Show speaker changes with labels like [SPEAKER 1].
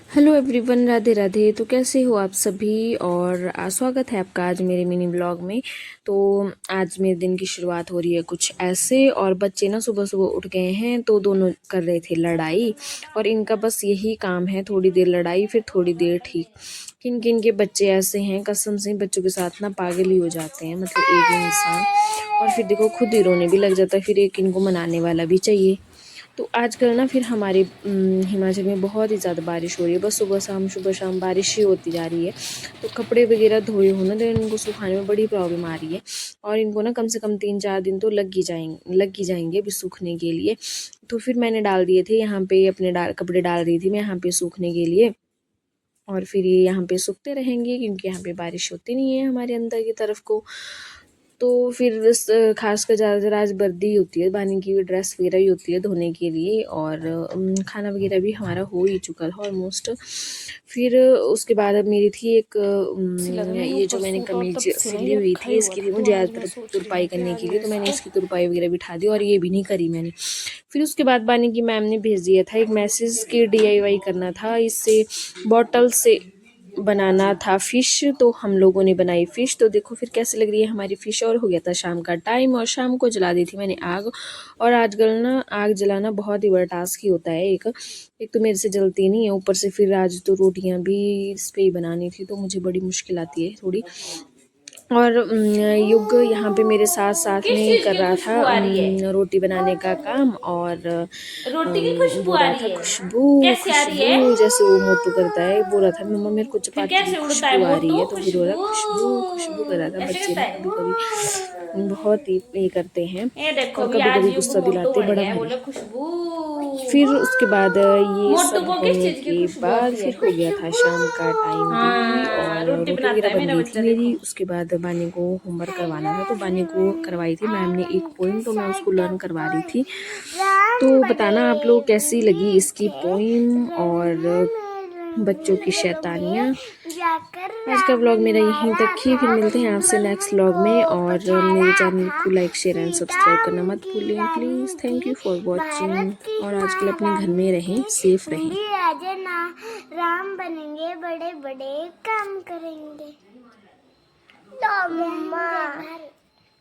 [SPEAKER 1] Hello everyone, Radhe Radhe. तो कैसे हो आप सभी, और स्वागत है आपका आज मेरे मिनी ब्लॉग में। तो आज मेरे दिन की शुरुआत हो रही है कुछ ऐसे, और बच्चे ना सुबह सुबह उठ गए हैं तो दोनों कर रहे थे लड़ाई। और इनका बस यही काम है, थोड़ी देर लड़ाई फिर थोड़ी देर ठीक। किन किन के बच्चे ऐसे हैं, कसम से बच्चों के साथ ना पागल ही हो जाते हैं, मतलब एक इंसान। और फिर देखो खुद ही रोने भी लग जाता है, फिर एक इनको मनाने वाला भी चाहिए। तो आजकल ना फिर हमारे हिमाचल में बहुत ही ज़्यादा बारिश हो रही है, बस सुबह शाम बारिश ही होती जा रही है। तो कपड़े वगैरह धोए हो ना तो इनको सुखाने में बड़ी प्रॉब्लम आ रही है। और इनको ना कम से कम 3-4 दिन तो लग ही जाएंगे अभी सूखने के लिए। तो फिर मैंने डाल दिए थे यहाँ पे, अपने कपड़े डाल रही थी मैं यहाँ पे सूखने के लिए। और फिर ये यहाँ पे सूखते रहेंगे क्योंकि यहाँ पे बारिश होती नहीं है हमारे अंदर की तरफ को। तो फिर खासकर ज़्यादातर आज वर्दी होती है, बानी की ड्रेस वगैरह ही होती है धोने के लिए। और खाना वगैरह भी हमारा हो ही चुका था ऑलमोस्ट। फिर उसके बाद अब मेरी थी एक ये जो मैंने कमीज सिली हुई थी, इसकी थी मुझे ज़्यादातर तुरपाई करने के लिए, तो मैंने इसकी तुरपाई वगैरह बिठा दी और ये भी नहीं करी मैंने। फिर उसके बाद बानी की मैम ने भेज दिया था एक मैसेज कि DIY करना था, इससे बॉटल से बनाना था फ़िश। तो हम लोगों ने बनाई फ़िश। तो देखो फिर कैसे लग रही है हमारी फ़िश। और हो गया था शाम का टाइम, और शाम को जला दी थी मैंने आग। और आजकल ना आग जलाना बहुत ही बड़ा टास्क ही होता है। एक तो मेरे से जलती नहीं है, ऊपर से फिर आज तो रोटियां भी इस पे ही बनानी थी, तो मुझे बड़ी मुश्किल आती है थोड़ी। और युग यहाँ पे मेरे साथ साथ में कर रहा था रोटी बनाने का काम। और
[SPEAKER 2] रोटी की खुशबू
[SPEAKER 1] बोल
[SPEAKER 2] आ
[SPEAKER 1] रहा था
[SPEAKER 2] रही है।
[SPEAKER 1] खुशबू
[SPEAKER 2] कैसे आ रही है?
[SPEAKER 1] खुशबू, जैसे वो मोटू करता है, बोल रहा था मम्मा मेरे को
[SPEAKER 2] फिर
[SPEAKER 1] चपाती की
[SPEAKER 2] कैसे उड़ता है
[SPEAKER 1] खुशबू आ रही
[SPEAKER 2] मोटू?
[SPEAKER 1] है। तो फिर बोला
[SPEAKER 2] खुशबू
[SPEAKER 1] खुशबू खुशबू कर रहा था।
[SPEAKER 2] ऐसे
[SPEAKER 1] बच्चे
[SPEAKER 2] करता
[SPEAKER 1] ना
[SPEAKER 2] है।
[SPEAKER 1] कभी कभी बहुत ही ये करते हैं,
[SPEAKER 2] ये देखो
[SPEAKER 1] और
[SPEAKER 2] भी
[SPEAKER 1] कभी
[SPEAKER 2] आज
[SPEAKER 1] कभी
[SPEAKER 2] युग
[SPEAKER 1] गुस्सा
[SPEAKER 2] मोटू
[SPEAKER 1] दिलाते
[SPEAKER 2] बन
[SPEAKER 1] बड़ा
[SPEAKER 2] गया है,
[SPEAKER 1] भारी।
[SPEAKER 2] बोले खुशबू।
[SPEAKER 1] फिर उसके बाद ये
[SPEAKER 2] मोटू
[SPEAKER 1] सब
[SPEAKER 2] को किस
[SPEAKER 1] होने
[SPEAKER 2] चीज की
[SPEAKER 1] के
[SPEAKER 2] खुशबू
[SPEAKER 1] बाद
[SPEAKER 2] आती है?
[SPEAKER 1] फिर हो गया था शाम का टाइम भी,
[SPEAKER 2] हाँ,
[SPEAKER 1] और
[SPEAKER 2] रोटी
[SPEAKER 1] रोटी
[SPEAKER 2] बनाता
[SPEAKER 1] वगैरह
[SPEAKER 2] है
[SPEAKER 1] बन
[SPEAKER 2] मेरा
[SPEAKER 1] गई थी
[SPEAKER 2] बच्चा,
[SPEAKER 1] मेरी।
[SPEAKER 2] देखो।
[SPEAKER 1] उसके बाद बानी को होमवर्क करवाना था, तो बानी को करवाई थी मैम ने एक पोइम, तो मैं उसको लर्न करवा रही थी। तो बताना आप लोग कैसी लगी इसकी पोइम और बच्चों की शैतानियाँ। आज का व्लॉग मेरा यहीं तक ही, फिर मिलते हैं आपसे नेक्स्ट व्लॉग में। और मेरे चैनल को लाइक शेयर एंड सब्सक्राइब करना मत भूलें please. Thank you for watching. और आजकल अपने घर में रहें, सेफ रहें।
[SPEAKER 3] राजा ना राम बनेंगे, बड़े बड़े काम करेंगे। तो मम्मा